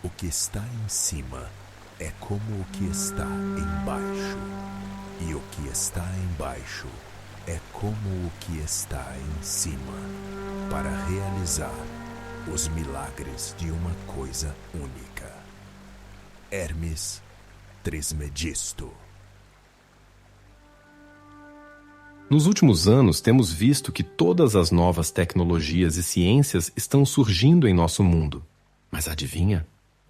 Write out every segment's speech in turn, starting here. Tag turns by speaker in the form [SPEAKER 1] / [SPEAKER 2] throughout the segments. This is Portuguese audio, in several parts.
[SPEAKER 1] O que está em cima é como o que está embaixo, e o que está embaixo é como o que está em cima, para realizar os milagres de uma coisa única. Hermes Trismegisto.
[SPEAKER 2] Nos últimos anos, temos visto que todas as novas tecnologias e ciências estão surgindo em nosso mundo. Mas adivinha?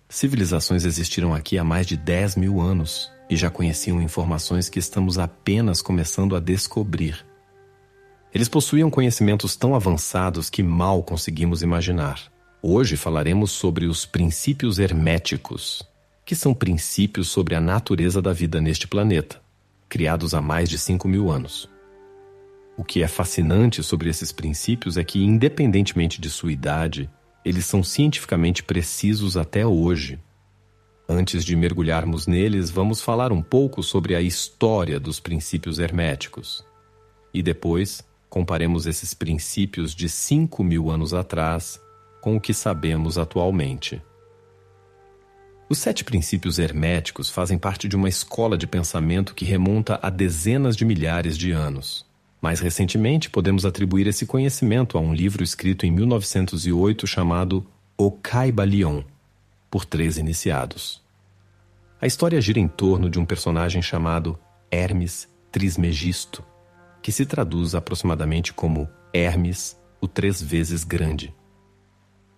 [SPEAKER 2] Civilizações existiram aqui há mais de 10 mil anos e já conheciam informações que estamos apenas começando a descobrir. Eles possuíam conhecimentos tão avançados que mal conseguimos imaginar. Hoje falaremos sobre os princípios herméticos, que são princípios sobre a natureza da vida neste planeta, criados há mais de 5 mil anos. O que é fascinante sobre esses princípios é que, independentemente de sua idade, eles são cientificamente precisos até hoje. Antes de mergulharmos neles, vamos falar um pouco sobre a história dos princípios herméticos. E depois, comparemos esses princípios de 5 mil anos atrás com o que sabemos atualmente. Os 7 princípios herméticos fazem parte de uma escola de pensamento que remonta a dezenas de milhares de anos. Mais recentemente, podemos atribuir esse conhecimento a um livro escrito em 1908 chamado O Kybalion, por 3 iniciados. A história gira em torno de um personagem chamado Hermes Trismegisto, que se traduz aproximadamente como Hermes, o 3 vezes grande.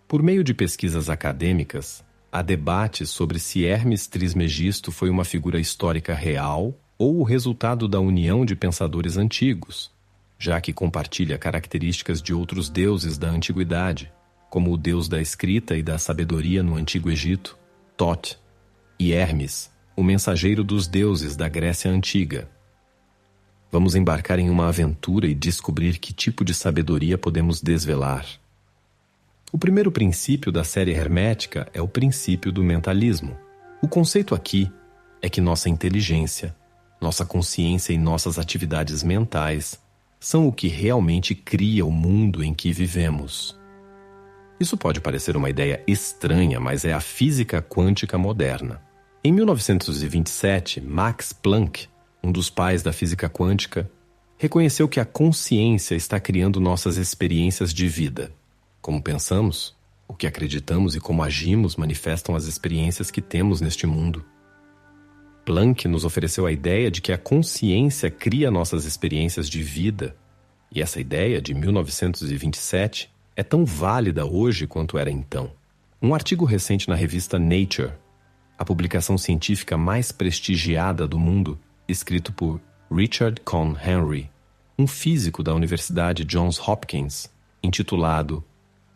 [SPEAKER 2] Por meio de pesquisas acadêmicas, há debates sobre se Hermes Trismegisto foi uma figura histórica real ou o resultado da união de pensadores antigos, já que compartilha características de outros deuses da antiguidade, como o deus da escrita e da sabedoria no Antigo Egito, Thoth, e Hermes, o mensageiro dos deuses da Grécia Antiga. Vamos embarcar em uma aventura e descobrir que tipo de sabedoria podemos desvelar. O primeiro princípio da série hermética é o princípio do mentalismo. O conceito aqui é que nossa inteligência, nossa consciência e nossas atividades mentais são o que realmente cria o mundo em que vivemos. Isso pode parecer uma ideia estranha, mas é a física quântica moderna. Em 1927, Max Planck, um dos pais da física quântica, reconheceu que a consciência está criando nossas experiências de vida. Como pensamos, o que acreditamos e como agimos manifestam as experiências que temos neste mundo. Planck nos ofereceu a ideia de que a consciência cria nossas experiências de vida, e essa ideia, de 1927, é tão válida hoje quanto era então. Um artigo recente na revista Nature, a publicação científica mais prestigiada do mundo, escrito por Richard Cohn Henry, um físico da Universidade Johns Hopkins, intitulado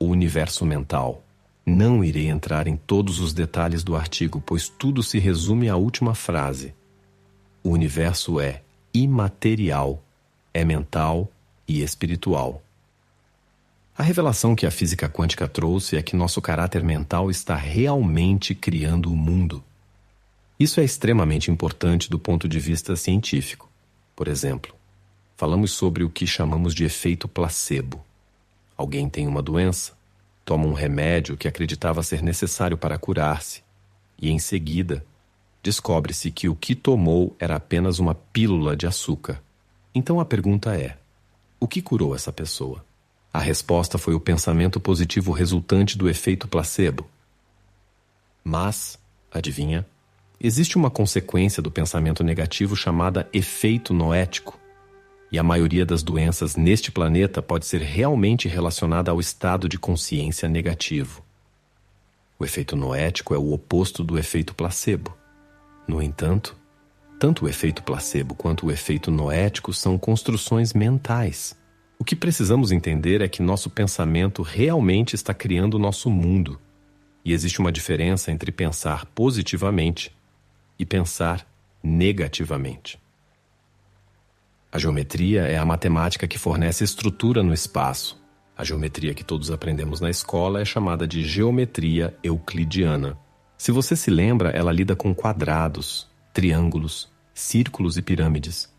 [SPEAKER 2] O Universo Mental. Não irei entrar em todos os detalhes do artigo, pois tudo se resume à última frase. O universo é imaterial, é mental e espiritual. A revelação que a física quântica trouxe é que nosso caráter mental está realmente criando o mundo. Isso é extremamente importante do ponto de vista científico. Por exemplo, falamos sobre o que chamamos de efeito placebo. Alguém tem uma doença, toma um remédio que acreditava ser necessário para curar-se, e em seguida, descobre-se que o que tomou era apenas uma pílula de açúcar. Então a pergunta é: o que curou essa pessoa? A resposta foi o pensamento positivo resultante do efeito placebo. Mas, adivinha, existe uma consequência do pensamento negativo chamada efeito noético. E a maioria das doenças neste planeta pode ser realmente relacionada ao estado de consciência negativo. O efeito noético é o oposto do efeito placebo. No entanto, tanto o efeito placebo quanto o efeito noético são construções mentais. O que precisamos entender é que nosso pensamento realmente está criando o nosso mundo. E existe uma diferença entre pensar positivamente e pensar negativamente. A geometria é a matemática que fornece estrutura no espaço. A geometria que todos aprendemos na escola é chamada de geometria euclidiana. Se você se lembra, ela lida com quadrados, triângulos, círculos e pirâmides.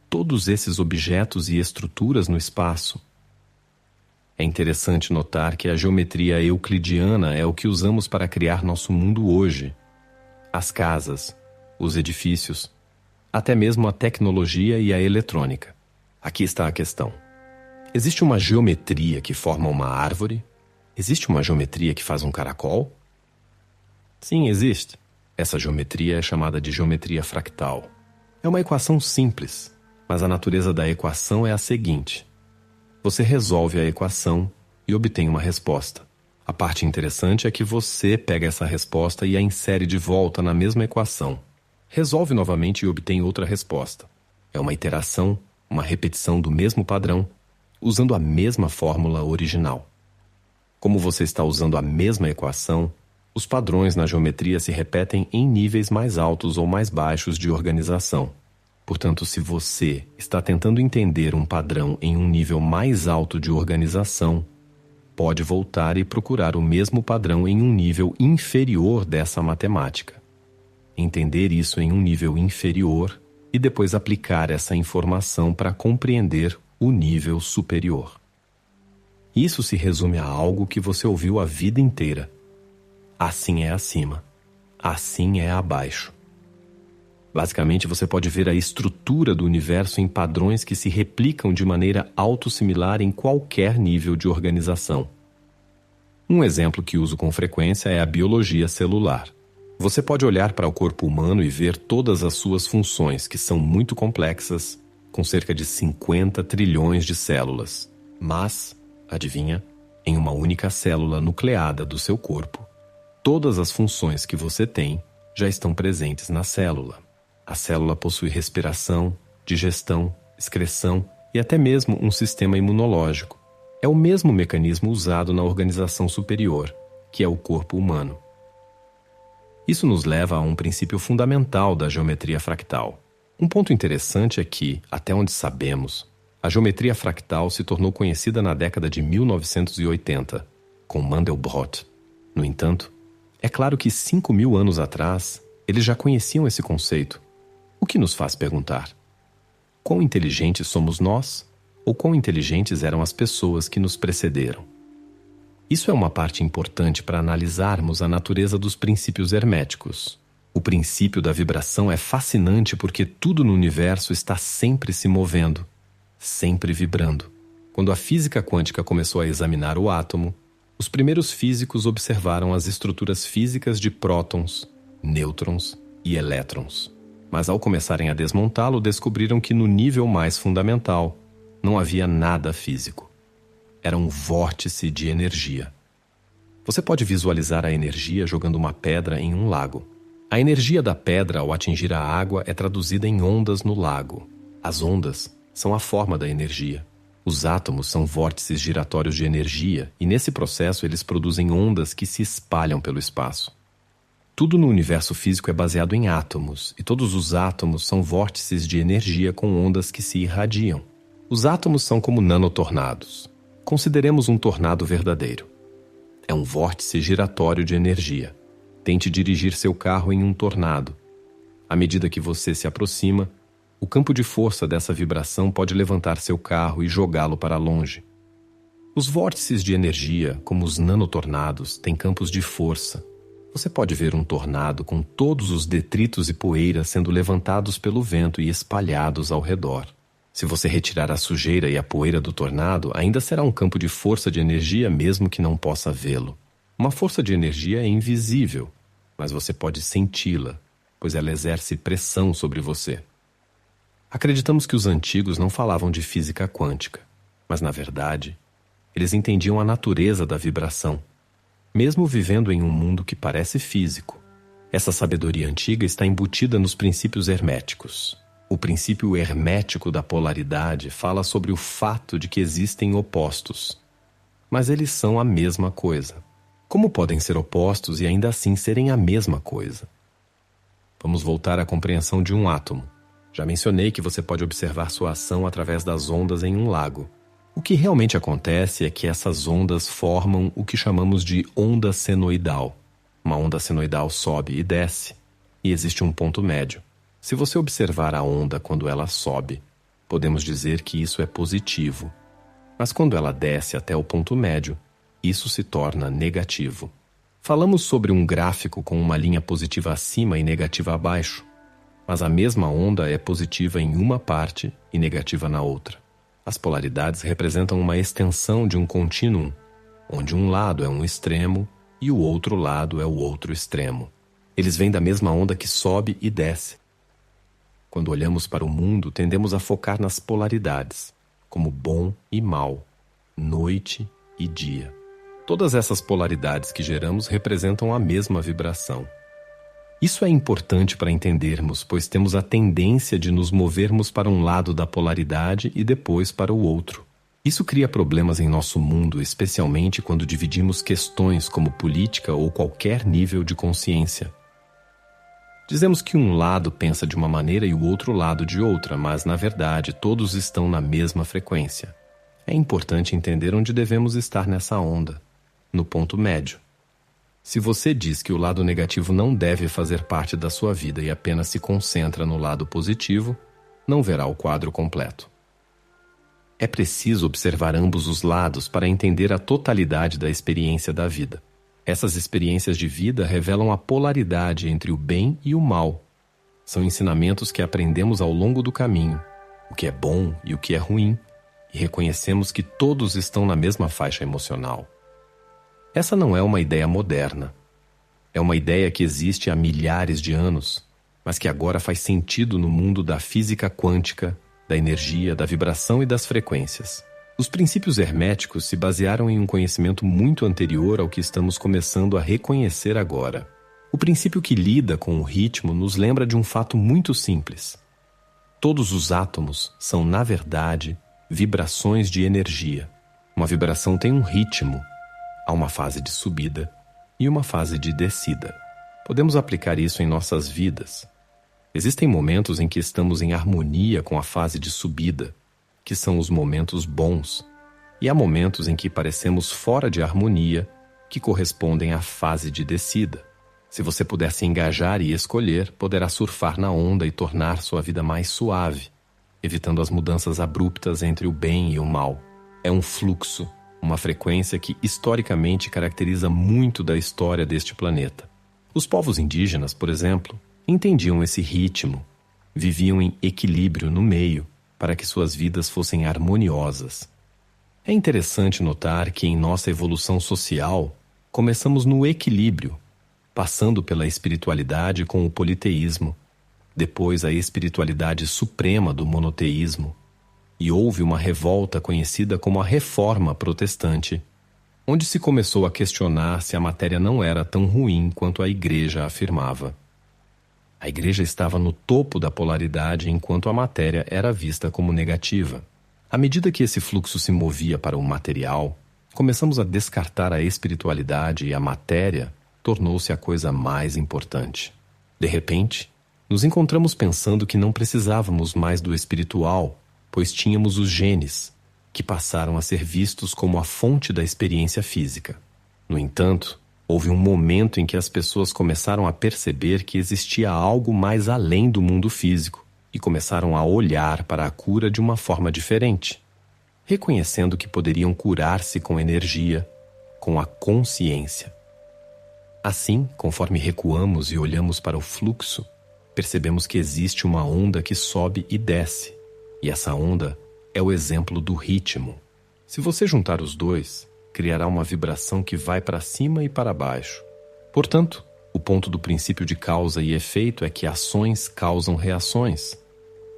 [SPEAKER 2] Todos esses objetos e estruturas no espaço. É interessante notar que a geometria euclidiana é o que usamos para criar nosso mundo hoje. As casas, os edifícios, até mesmo a tecnologia e a eletrônica. Aqui está a questão. Existe uma geometria que forma uma árvore? Existe uma geometria que faz um caracol? Sim, existe. Essa geometria é chamada de geometria fractal. É uma equação simples, mas a natureza da equação é a seguinte. Você resolve a equação e obtém uma resposta. A parte interessante é que você pega essa resposta e a insere de volta na mesma equação. Resolve novamente e obtém outra resposta. É uma iteração, uma repetição do mesmo padrão, usando a mesma fórmula original. Como você está usando a mesma equação, os padrões na geometria se repetem em níveis mais altos ou mais baixos de organização. Portanto, se você está tentando entender um padrão em um nível mais alto de organização, pode voltar e procurar o mesmo padrão em um nível inferior dessa matemática. Entender isso em um nível inferior e depois aplicar essa informação para compreender o nível superior. Isso se resume a algo que você ouviu a vida inteira. Assim é acima, assim é abaixo. Basicamente, você pode ver a estrutura do universo em padrões que se replicam de maneira autossimilar em qualquer nível de organização. Um exemplo que uso com frequência é a biologia celular. Você pode olhar para o corpo humano e ver todas as suas funções, que são muito complexas, com cerca de 50 trilhões de células. Mas, adivinha, em uma única célula nucleada do seu corpo, todas as funções que você tem já estão presentes na célula. A célula possui respiração, digestão, excreção e até mesmo um sistema imunológico. É o mesmo mecanismo usado na organização superior, que é o corpo humano. Isso nos leva a um princípio fundamental da geometria fractal. Um ponto interessante é que, até onde sabemos, a geometria fractal se tornou conhecida na década de 1980, com Mandelbrot. No entanto, é claro que 5.000 anos atrás, eles já conheciam esse conceito. O que nos faz perguntar: quão inteligentes somos nós? Ou quão inteligentes eram as pessoas que nos precederam? Isso é uma parte importante para analisarmos a natureza dos princípios herméticos. O princípio da vibração é fascinante porque tudo no universo está sempre se movendo, sempre vibrando. Quando a física quântica começou a examinar o átomo, os primeiros físicos observaram as estruturas físicas de prótons, nêutrons e elétrons. Mas ao começarem a desmontá-lo, descobriram que no nível mais fundamental não havia nada físico. Era um vórtice de energia. Você pode visualizar a energia jogando uma pedra em um lago. A energia da pedra, ao atingir a água, é traduzida em ondas no lago. As ondas são a forma da energia. Os átomos são vórtices giratórios de energia e, nesse processo, eles produzem ondas que se espalham pelo espaço. Tudo no universo físico é baseado em átomos, e todos os átomos são vórtices de energia com ondas que se irradiam. Os átomos são como nanotornados. Consideremos um tornado verdadeiro. É um vórtice giratório de energia. Tente dirigir seu carro em um tornado. À medida que você se aproxima, o campo de força dessa vibração pode levantar seu carro e jogá-lo para longe. Os vórtices de energia, como os nanotornados, têm campos de força. Você pode ver um tornado com todos os detritos e poeira sendo levantados pelo vento e espalhados ao redor. Se você retirar a sujeira e a poeira do tornado, ainda será um campo de força de energia mesmo que não possa vê-lo. Uma força de energia é invisível, mas você pode senti-la, pois ela exerce pressão sobre você. Acreditamos que os antigos não falavam de física quântica, mas na verdade, eles entendiam a natureza da vibração. Mesmo vivendo em um mundo que parece físico, essa sabedoria antiga está embutida nos princípios herméticos. O princípio hermético da polaridade fala sobre o fato de que existem opostos, mas eles são a mesma coisa. Como podem ser opostos e ainda assim serem a mesma coisa? Vamos voltar à compreensão de um átomo. Já mencionei que você pode observar sua ação através das ondas em um lago. O que realmente acontece é que essas ondas formam o que chamamos de onda senoidal. Uma onda senoidal sobe e desce, e existe um ponto médio. Se você observar a onda quando ela sobe, podemos dizer que isso é positivo. Mas quando ela desce até o ponto médio, isso se torna negativo. Falamos sobre um gráfico com uma linha positiva acima e negativa abaixo, mas a mesma onda é positiva em uma parte e negativa na outra. As polaridades representam uma extensão de um contínuo, onde um lado é um extremo e o outro lado é o outro extremo. Eles vêm da mesma onda que sobe e desce. Quando olhamos para o mundo, tendemos a focar nas polaridades, como bom e mal, noite e dia. Todas essas polaridades que geramos representam a mesma vibração. Isso é importante para entendermos, pois temos a tendência de nos movermos para um lado da polaridade e depois para o outro. Isso cria problemas em nosso mundo, especialmente quando dividimos questões como política ou qualquer nível de consciência. Dizemos que um lado pensa de uma maneira e o outro lado de outra, mas, na verdade, todos estão na mesma frequência. É importante entender onde devemos estar nessa onda, no ponto médio. Se você diz que o lado negativo não deve fazer parte da sua vida e apenas se concentra no lado positivo, não verá o quadro completo. É preciso observar ambos os lados para entender a totalidade da experiência da vida. Essas experiências de vida revelam a polaridade entre o bem e o mal. São ensinamentos que aprendemos ao longo do caminho, o que é bom e o que é ruim, e reconhecemos que todos estão na mesma faixa emocional. Essa não é uma ideia moderna. É uma ideia que existe há milhares de anos, mas que agora faz sentido no mundo da física quântica, da energia, da vibração e das frequências. Os princípios herméticos se basearam em um conhecimento muito anterior ao que estamos começando a reconhecer agora. O princípio que lida com o ritmo nos lembra de um fato muito simples. Todos os átomos são, na verdade, vibrações de energia. Uma vibração tem um ritmo. Há uma fase de subida e uma fase de descida. Podemos aplicar isso em nossas vidas. Existem momentos em que estamos em harmonia com a fase de subida, que são os momentos bons, e há momentos em que parecemos fora de harmonia, que correspondem à fase de descida. Se você puder se engajar e escolher, poderá surfar na onda e tornar sua vida mais suave, evitando as mudanças abruptas entre o bem e o mal. É um fluxo, uma frequência que historicamente caracteriza muito da história deste planeta. Os povos indígenas, por exemplo, entendiam esse ritmo, viviam em equilíbrio no meio, para que suas vidas fossem harmoniosas. É interessante notar que em nossa evolução social, começamos no equilíbrio, passando pela espiritualidade com o politeísmo, depois a espiritualidade suprema do monoteísmo, e houve uma revolta conhecida como a Reforma Protestante, onde se começou a questionar se a matéria não era tão ruim quanto a Igreja afirmava. A Igreja estava no topo da polaridade enquanto a matéria era vista como negativa. À medida que esse fluxo se movia para o material, começamos a descartar a espiritualidade e a matéria tornou-se a coisa mais importante. De repente, nos encontramos pensando que não precisávamos mais do espiritual, pois tínhamos os genes, que passaram a ser vistos como a fonte da experiência física. No entanto, houve um momento em que as pessoas começaram a perceber que existia algo mais além do mundo físico e começaram a olhar para a cura de uma forma diferente, reconhecendo que poderiam curar-se com energia, com a consciência. Assim, conforme recuamos e olhamos para o fluxo, percebemos que existe uma onda que sobe e desce, e essa onda é o exemplo do ritmo. Se você juntar os dois, criará uma vibração que vai para cima e para baixo. Portanto, o ponto do princípio de causa e efeito é que ações causam reações,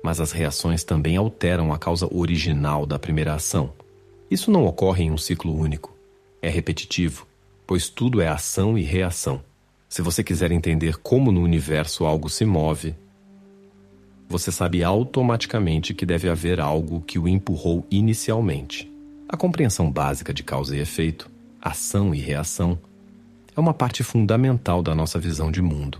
[SPEAKER 2] mas as reações também alteram a causa original da primeira ação. Isso não ocorre em um ciclo único. É repetitivo, pois tudo é ação e reação. Se você quiser entender como no universo algo se move, você sabe automaticamente que deve haver algo que o empurrou inicialmente. A compreensão básica de causa e efeito, ação e reação, é uma parte fundamental da nossa visão de mundo.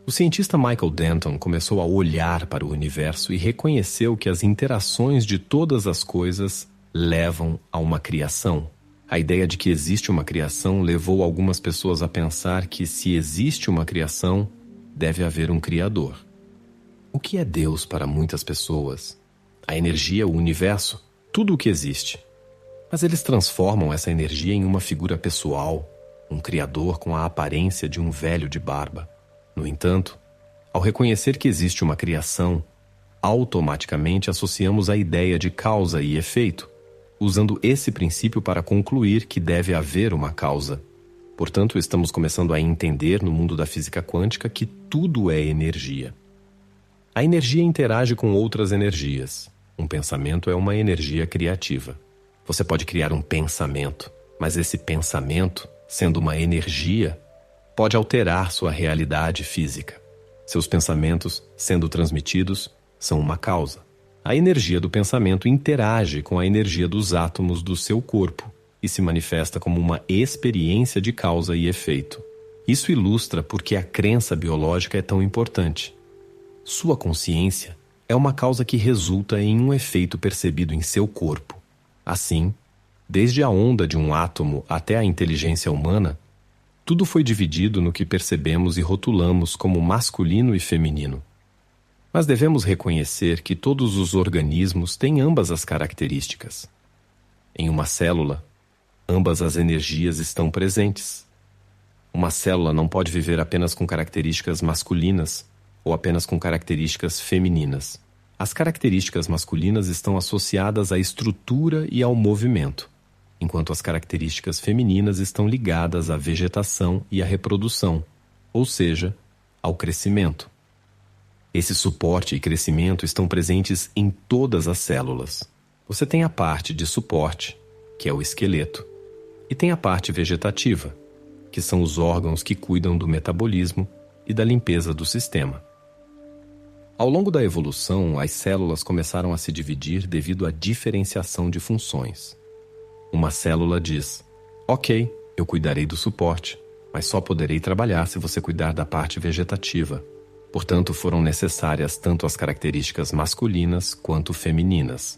[SPEAKER 2] O cientista Michael Denton começou a olhar para o universo e reconheceu que as interações de todas as coisas levam a uma criação. A ideia de que existe uma criação levou algumas pessoas a pensar que se existe uma criação, deve haver um criador. O que é Deus para muitas pessoas? A energia, o universo, tudo o que existe. Mas eles transformam essa energia em uma figura pessoal, um criador com a aparência de um velho de barba. No entanto, ao reconhecer que existe uma criação, automaticamente associamos a ideia de causa e efeito, usando esse princípio para concluir que deve haver uma causa. Portanto, estamos começando a entender no mundo da física quântica que tudo é energia. A energia interage com outras energias. Um pensamento é uma energia criativa. Você pode criar um pensamento, mas esse pensamento, sendo uma energia, pode alterar sua realidade física. Seus pensamentos, sendo transmitidos, são uma causa. A energia do pensamento interage com a energia dos átomos do seu corpo e se manifesta como uma experiência de causa e efeito. Isso ilustra por que a crença biológica é tão importante. Sua consciência é uma causa que resulta em um efeito percebido em seu corpo. Assim, desde a onda de um átomo até a inteligência humana, tudo foi dividido no que percebemos e rotulamos como masculino e feminino. Mas devemos reconhecer que todos os organismos têm ambas as características. Em uma célula, ambas as energias estão presentes. Uma célula não pode viver apenas com características masculinas ou apenas com características femininas. As características masculinas estão associadas à estrutura e ao movimento, enquanto as características femininas estão ligadas à vegetação e à reprodução, ou seja, ao crescimento. Esse suporte e crescimento estão presentes em todas as células. Você tem a parte de suporte, que é o esqueleto, e tem a parte vegetativa, que são os órgãos que cuidam do metabolismo e da limpeza do sistema. Ao longo da evolução, as células começaram a se dividir devido à diferenciação de funções. Uma célula diz: ok, eu cuidarei do suporte, mas só poderei trabalhar se você cuidar da parte vegetativa. Portanto, foram necessárias tanto as características masculinas quanto femininas,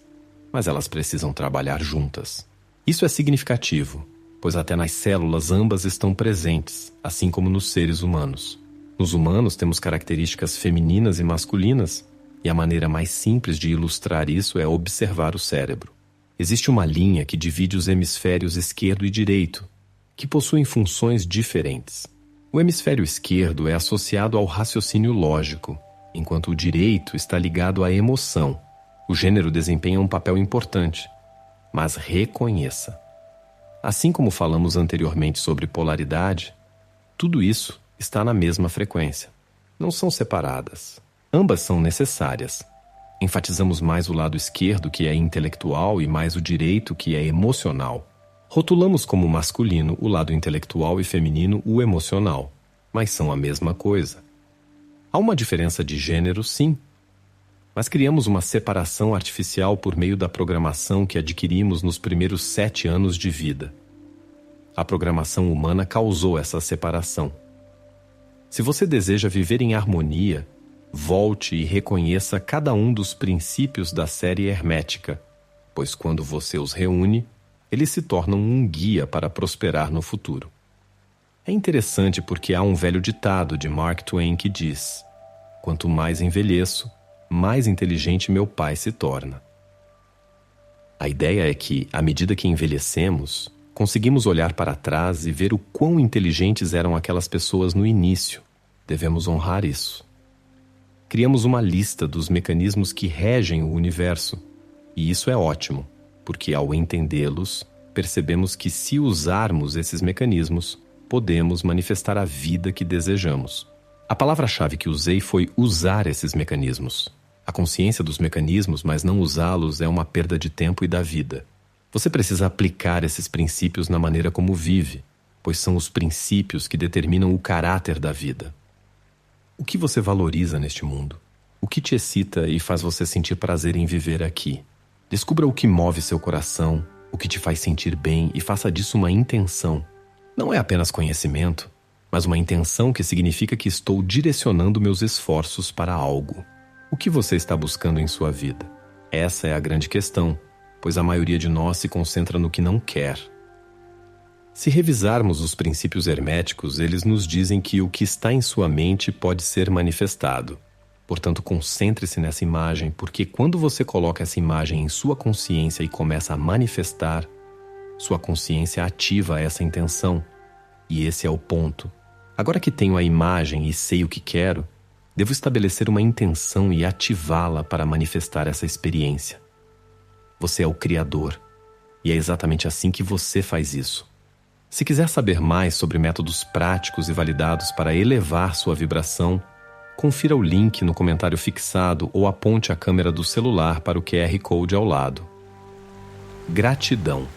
[SPEAKER 2] mas elas precisam trabalhar juntas. Isso é significativo, pois até nas células ambas estão presentes, assim como nos seres humanos. Nos humanos temos características femininas e masculinas, e a maneira mais simples de ilustrar isso é observar o cérebro. Existe uma linha que divide os hemisférios esquerdo e direito, que possuem funções diferentes. O hemisfério esquerdo é associado ao raciocínio lógico, enquanto o direito está ligado à emoção. O gênero desempenha um papel importante, mas reconheça. Assim como falamos anteriormente sobre polaridade, tudo isso está na mesma frequência. Não são separadas. Ambas são necessárias. Enfatizamos mais o lado esquerdo, que é intelectual, e mais o direito, que é emocional. Rotulamos como masculino o lado intelectual e feminino o emocional, mas são a mesma coisa. Há uma diferença de gênero, sim, mas criamos uma separação artificial por meio da programação que adquirimos nos primeiros 7 anos de vida. A programação humana causou essa separação. Se você deseja viver em harmonia, volte e reconheça cada um dos princípios da série hermética, pois quando você os reúne, eles se tornam um guia para prosperar no futuro. É interessante porque há um velho ditado de Mark Twain que diz: quanto mais envelheço, mais inteligente meu pai se torna. A ideia é que, à medida que envelhecemos, conseguimos olhar para trás e ver o quão inteligentes eram aquelas pessoas no início. Devemos honrar isso. Criamos uma lista dos mecanismos que regem o universo, e isso é ótimo, porque ao entendê-los, percebemos que se usarmos esses mecanismos, podemos manifestar a vida que desejamos. A palavra-chave que usei foi usar esses mecanismos. A consciência dos mecanismos, mas não usá-los, é uma perda de tempo e da vida. Você precisa aplicar esses princípios na maneira como vive, pois são os princípios que determinam o caráter da vida. O que você valoriza neste mundo? O que te excita e faz você sentir prazer em viver aqui? Descubra o que move seu coração, o que te faz sentir bem e faça disso uma intenção. Não é apenas conhecimento, mas uma intenção que significa que estou direcionando meus esforços para algo. O que você está buscando em sua vida? Essa é a grande questão, pois a maioria de nós se concentra no que não quer. Se revisarmos os princípios herméticos, eles nos dizem que o que está em sua mente pode ser manifestado. Portanto, concentre-se nessa imagem, porque quando você coloca essa imagem em sua consciência e começa a manifestar, Sua consciência ativa essa intenção. E esse é o ponto. Agora que tenho a imagem e sei o que quero, devo estabelecer uma intenção e ativá-la para manifestar essa experiência. Você é o Criador, e é exatamente assim que você faz isso. Se quiser saber mais sobre métodos práticos e validados para elevar sua vibração, confira o link no comentário fixado ou aponte a câmera do celular para o QR Code ao lado. Gratidão.